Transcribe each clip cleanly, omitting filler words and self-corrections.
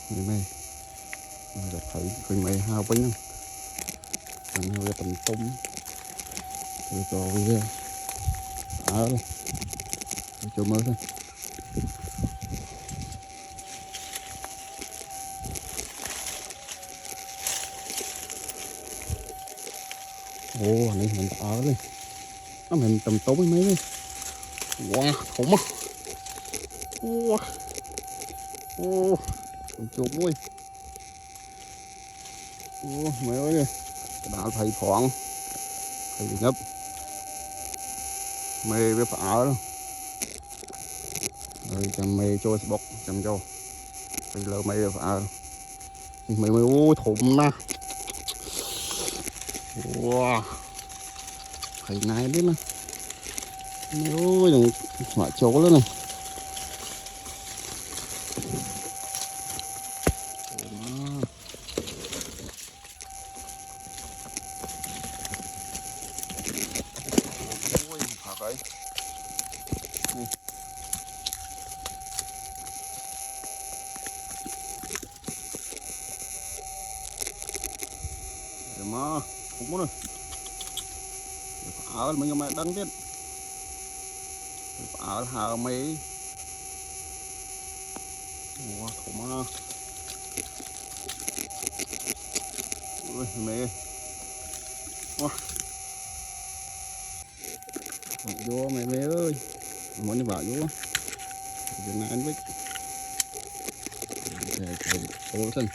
mày gặp thử khuyên mày hao bánh ăn hao cái tầm tung rồi rồi ở đây chỗ mới thôi. Ồ này mình ở đây nó mình tầm tối mấy đấy. Wow khủng á. Wow ô chuột ơi. Ô mày ơi đã thầy thoảng thầy nhấp mê với phở đó rồi chầm mê cho bọc chầm cho bây giờ mê với phở mày mày ô thủng na. Wow thầy này biết nè mày ơi đừng ngoại chỗ nữa này. Ôi thật đấy. Rồi mà không muốn rồi. Ở mình mà đăng tiết. Ở hờ mấy. Ủa thổ mà. Ôi mẹ. Wow. Vô mẹ mẹ ơi. Muốn đi vào vô. Giờ này anh biết. Ô thân.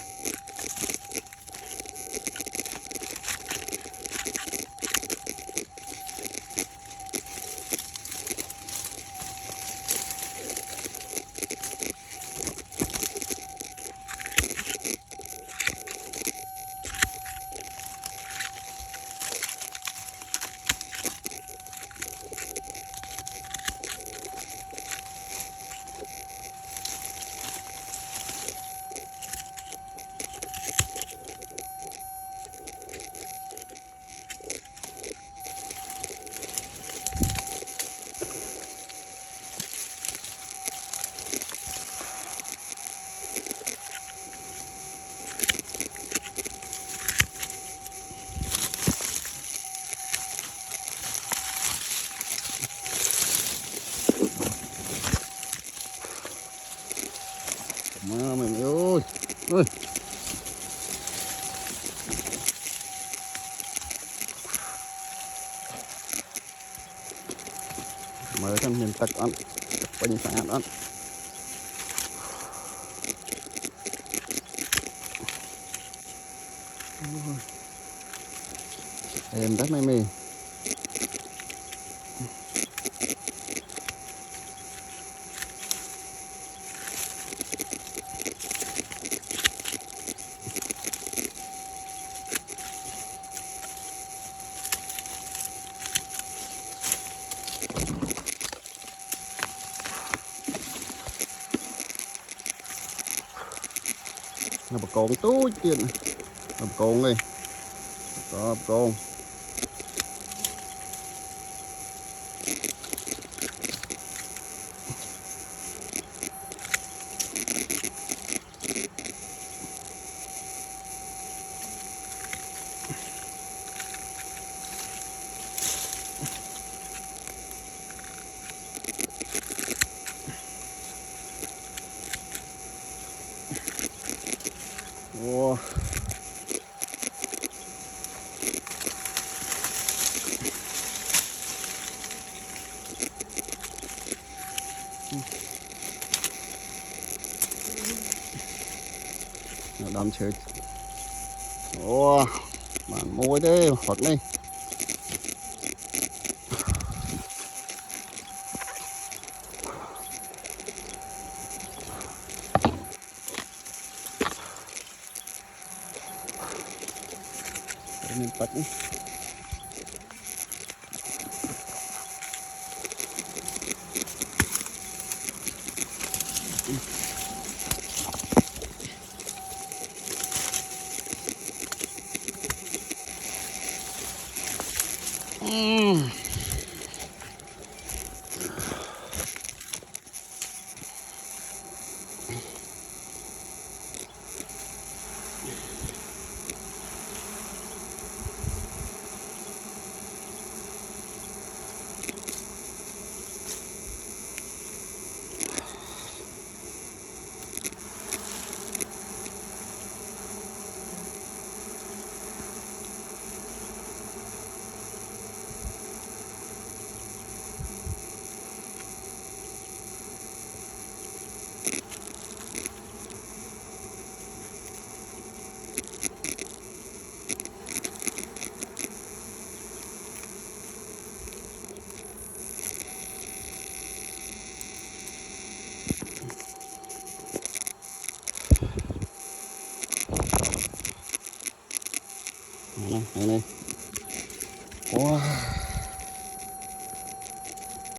Mà mày ơi ơi mới thân hiện tắc ăn bánh sáng ăn em rất mày mì nó bật con túi tiền nó bật con đi có bật con wow. Nó đâm chơi wow. Bạn mua thế hoặc đây nên tắt